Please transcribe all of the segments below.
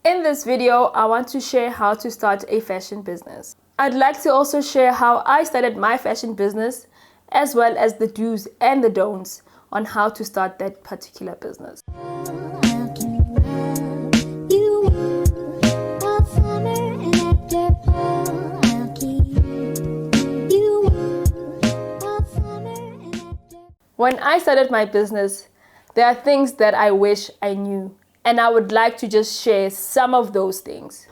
In this video, I want to share how to start a fashion business. I'd like to also share how I started my fashion business, as well as the do's and the don'ts on how to start that particular business. When I started my business, there are things that I wish I knew, and I would like to just share some of those things.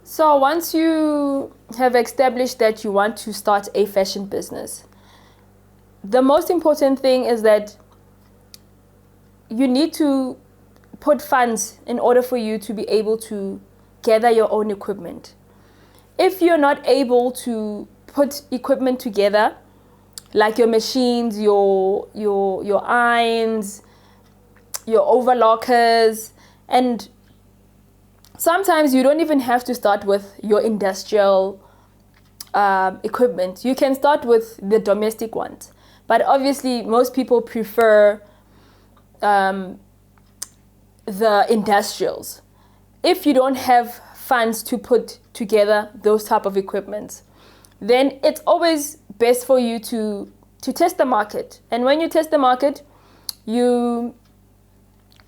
So once you have established that you want to start a fashion business, the most important thing is that you need to put funds in order for you to be able to gather your own equipment. If you're not able to put equipment together, like your machines, your irons, your overlockers, and sometimes you don't even have to start with your industrial equipment. You can start with the domestic ones, but obviously most people prefer the industrials. If you don't have funds to put together those type of equipment, then it's always best for you to test the market. And when you test the market, you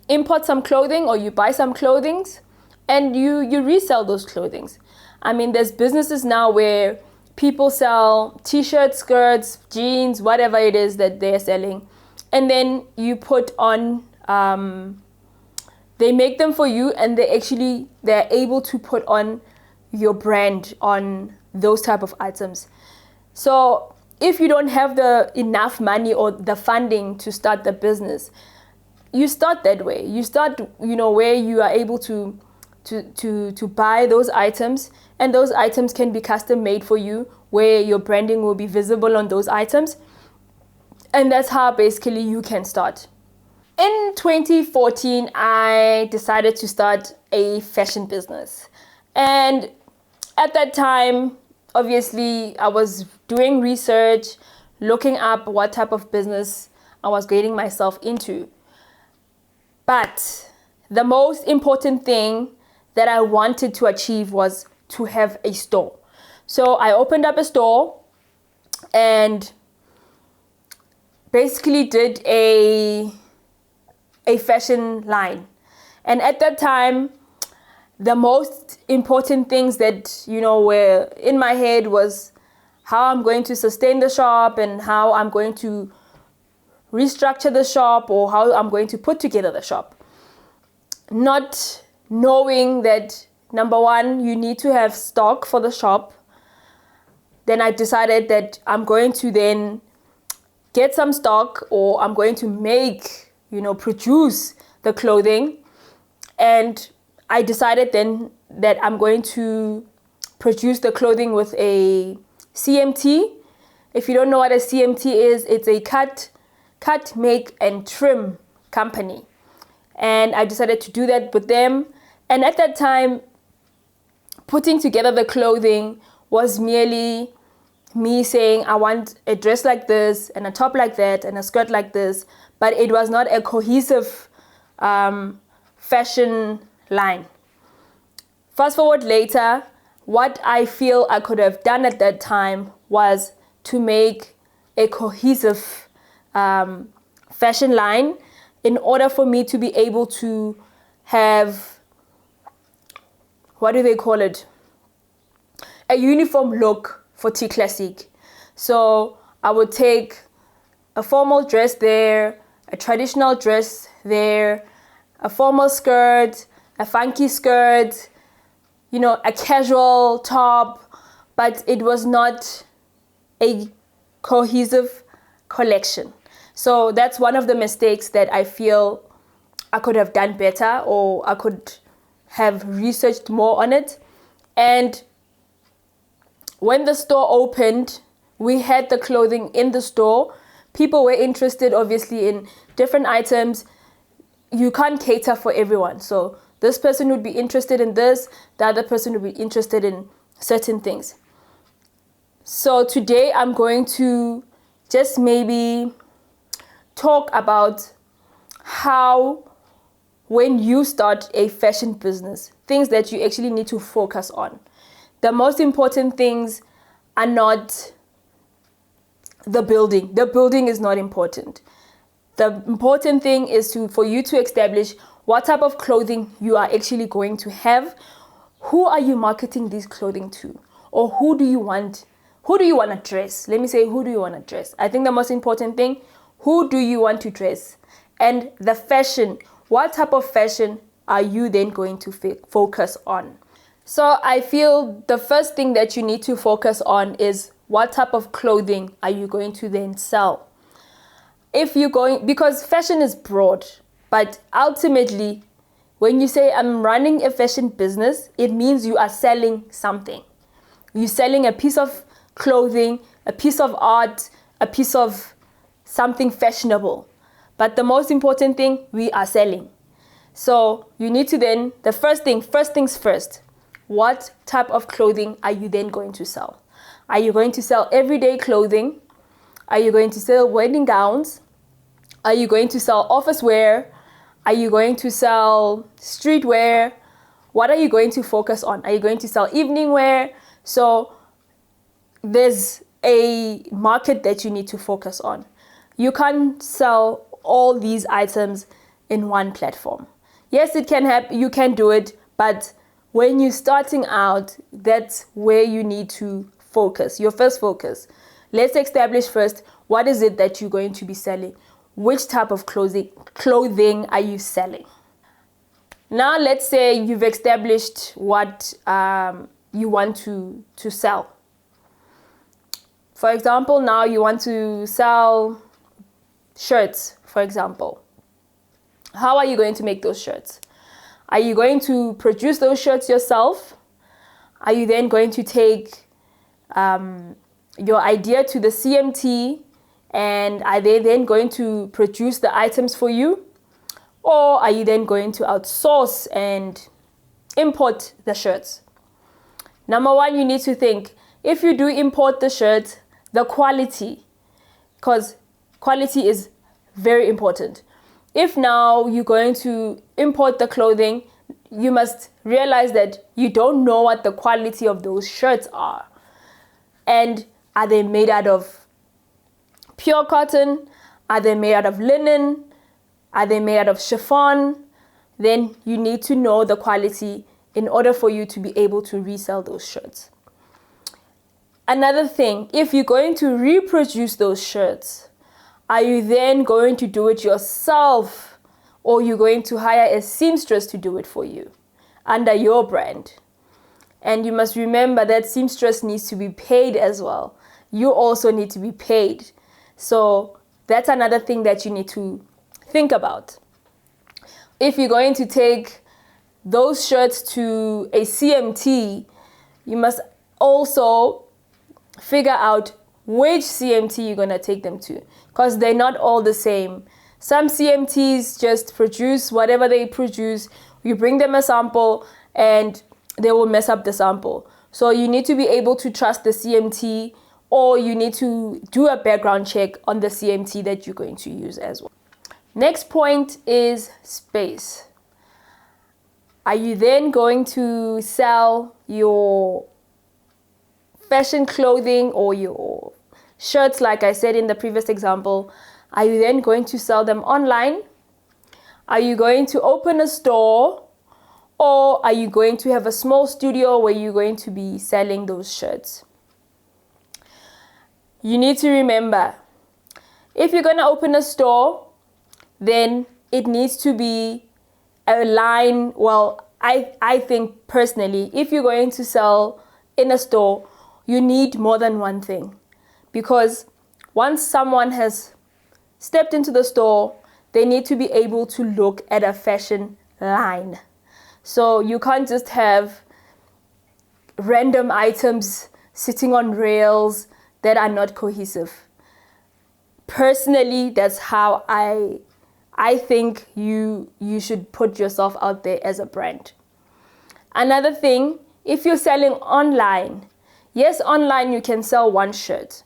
import some clothing or you buy some clothing and you resell those clothing. I mean, there's businesses now where people sell t-shirts, skirts, jeans, whatever it is that they're selling, and then you put on they make them for you, and they're able to put on your brand on those type of items. So if you don't have the enough money or the funding to start the business, you start that way. You start, where you are able to buy those items, and those items can be custom made for you, where your branding will be visible on those items. And that's how basically you can start. In 2014, I decided to start a fashion business. And at that time, obviously, I was doing research, looking up what type of business I was getting myself into. But the most important thing that I wanted to achieve was to have a store. So I opened up a store and basically did a fashion line. And at that time, the most important things that, were in my head was how I'm going to sustain the shop and how I'm going to restructure the shop or how I'm going to put together the shop. Not knowing that, number one, you need to have stock for the shop. Then I decided that I'm going to then get some stock, or I'm going to produce the clothing. And I decided then that I'm going to produce the clothing with a CMT. If you don't know what a CMT is, it's a cut, make, and trim company. And I decided to do that with them. And at that time, putting together the clothing was merely me saying, I want a dress like this, and a top like that, and a skirt like this. But it was not a cohesive fashion line. Fast forward later, what I feel I could have done at that time was to make a cohesive fashion line in order for me to be able to have, what do they call it? A uniform look for T Classic. So I would take a formal dress there, a traditional dress there, a formal skirt, a funky skirt, a casual top, but it was not a cohesive collection. So that's one of the mistakes that I feel I could have done better, or I could have researched more on it. And when the store opened, we had the clothing in the store. People were interested, obviously, in different items. You can't cater for everyone. So this person would be interested in this, the other person would be interested in certain things. So today I'm going to just maybe talk about how when you start a fashion business, things that you actually need to focus on. The most important things are not the building. The building is not important. The important thing is for you to establish what type of clothing you are actually going to have. Who are you marketing this clothing to? Or who do you want to dress? Let me say, who do you want to dress? I think the most important thing, who do you want to dress? And the fashion, what type of fashion are you then going to focus on? So I feel the first thing that you need to focus on is what type of clothing are you going to then sell? Because fashion is broad, but ultimately, when you say I'm running a fashion business, it means you are selling something. You're selling a piece of clothing, a piece of art, a piece of something fashionable. But the most important thing, we are selling. So you need to then, first things first, what type of clothing are you then going to sell? Are you going to sell everyday clothing? Are you going to sell wedding gowns? Are you going to sell office wear? Are you going to sell streetwear? What are you going to focus on? Are you going to sell evening wear? So there's a market that you need to focus on. You can't sell all these items in one platform. Yes, it can happen, you can do it, but when you're starting out, that's where you need to focus, your first focus. Let's establish first, what is it that you're going to be selling? Which type of clothing are you selling? Now, let's say you've established what you want to sell. For example, now you want to sell shirts, for example. How are you going to make those shirts? Are you going to produce those shirts yourself? Are you then going to take your idea to the CMT, and are they then going to produce the items for you? Or are you then going to outsource and import the shirts? Number one, you need to think, if you do import the shirt, the quality, because quality is very important. If now you're going to import the clothing, you must realize that you don't know what the quality of those shirts are. And are they made out of pure cotton? Are they made out of linen? Are they made out of chiffon? Then you need to know the quality in order for you to be able to resell those shirts. Another thing, if you're going to reproduce those shirts, are you then going to do it yourself, or you're going to hire a seamstress to do it for you under your brand? And you must remember that seamstress needs to be paid as well. You also need to be paid. So that's another thing that you need to think about. If you're going to take those shirts to a CMT, you must also figure out which CMT you're going to take them to, because they're not all the same. Some CMTs just produce whatever they produce. You bring them a sample and they will mess up the sample. So you need to be able to trust the CMT, or you need to do a background check on the CMT that you're going to use as well. Next point is space. Are you then going to sell your fashion clothing or your shirts, like I said in the previous example? Are you then going to sell them online? Are you going to open a store? Or are you going to have a small studio where you're going to be selling those shirts? You need to remember, if you're going to open a store, then it needs to be a line. Well, I think personally, if you're going to sell in a store, you need more than one thing. Because once someone has stepped into the store, they need to be able to look at a fashion line. So you can't just have random items sitting on rails that are not cohesive. Personally, that's how I think you should put yourself out there as a brand. Another thing, if you're selling online, yes, online you can sell one shirt.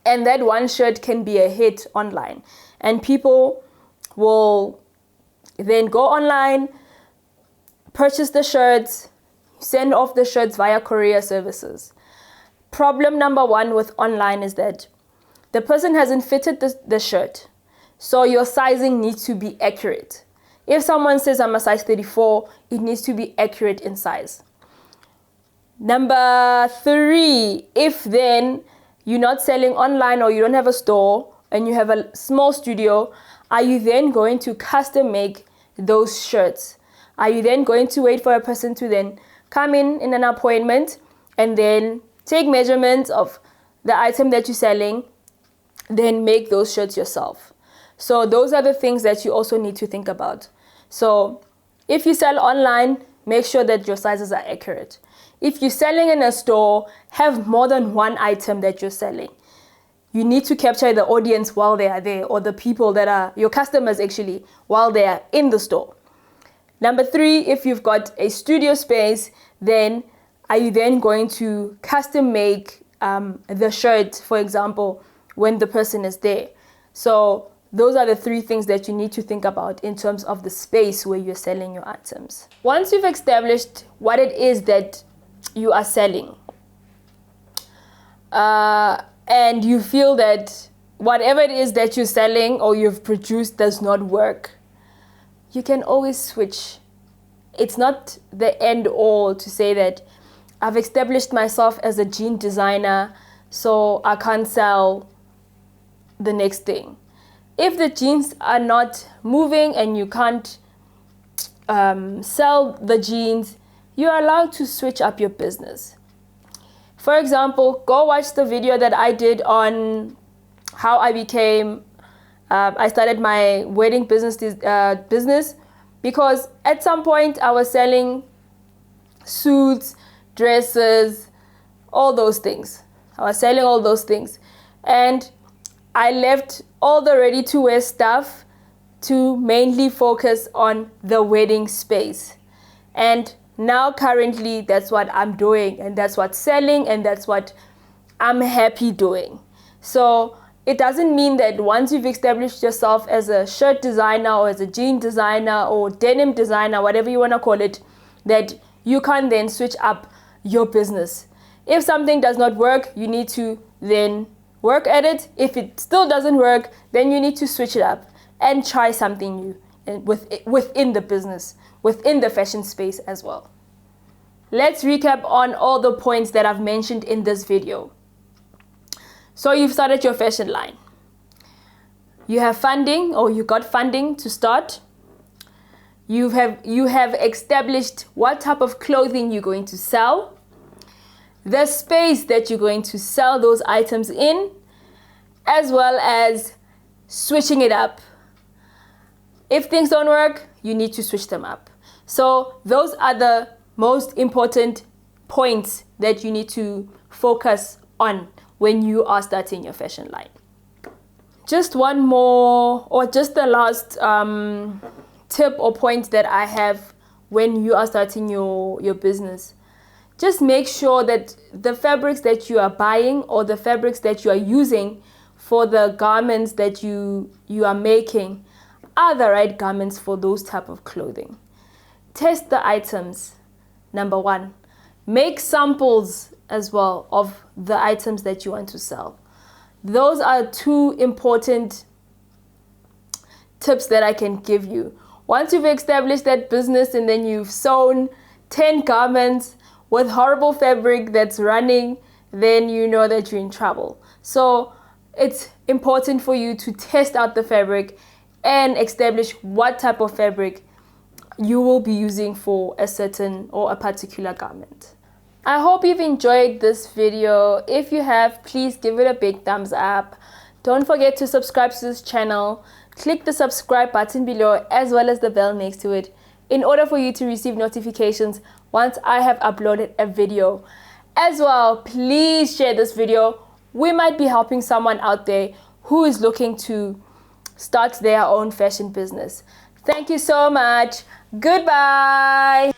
And that one shirt can be a hit online. And people will Then go online, purchase the shirts, send off the shirts via courier services. Problem number one with online is that the person hasn't fitted the shirt. So your sizing needs to be accurate. If someone says I'm a size 34, it needs to be accurate in size. Number three, if then you're not selling online or you don't have a store and you have a small studio, are you then going to custom make those shirts? Are you then going to wait for a person to then come in an appointment and then take measurements of the item that you're selling, then make those shirts yourself? So those are the things that you also need to think about. So if you sell online, make sure that your sizes are accurate. If you're selling in a store, have more than one item that you're selling. You need to capture the audience while they are there, or the people that are your customers actually, while they are in the store. Number three, if you've got a studio space, then are you then going to custom make the shirt, for example, when the person is there? So those are the three things that you need to think about in terms of the space where you're selling your items. Once you've established what it is that you are selling, and you feel that whatever it is that you're selling or you've produced does not work, you can always switch. It's not the end all to say that I've established myself as a jean designer, so I can't sell the next thing. If the jeans are not moving and you can't sell the jeans, you're allowed to switch up your business. For example, go watch the video that I did on how I started my wedding business, because at some point I was selling suits, dresses, all those things. I was selling all those things. And I left all the ready-to-wear stuff to mainly focus on the wedding space. And now currently that's what I'm doing, and that's what's selling, and that's what I'm happy doing. So it doesn't mean that once you've established yourself as a shirt designer or as a jean designer or denim designer, whatever you want to call it, that you can't then switch up your business. If something does not work, you need to then work at it. If it still doesn't work, then you need to switch it up and try something new within the business, within the fashion space as well. Let's recap on all the points that I've mentioned in this video. So you've started your fashion line. You have funding, or you got funding to start. You have established what type of clothing you're going to sell, the space that you're going to sell those items in, as well as switching it up. If things don't work, you need to switch them up. So those are the most important points that you need to focus on when you are starting your fashion line. Just one more, or just the last tip or point that I have when you are starting your business. Just make sure that the fabrics that you are buying or the fabrics that you are using for the garments that you are making are the right garments for those type of clothing. Test the items, number one. Make samples as well of the items that you want to sell. Those are two important tips that I can give you. Once you've established that business and then you've sewn 10 garments with horrible fabric that's running, then you know that you're in trouble. So it's important for you to test out the fabric and establish what type of fabric you will be using for a certain or a particular garment. I hope you've enjoyed this video. If you have, please give it a big thumbs up. Don't forget to subscribe to this channel. Click the subscribe button below as well as the bell next to it in order for you to receive notifications once I have uploaded a video. As well, please share this video. We might be helping someone out there who is looking to start their own fashion business. Thank you so much. Goodbye.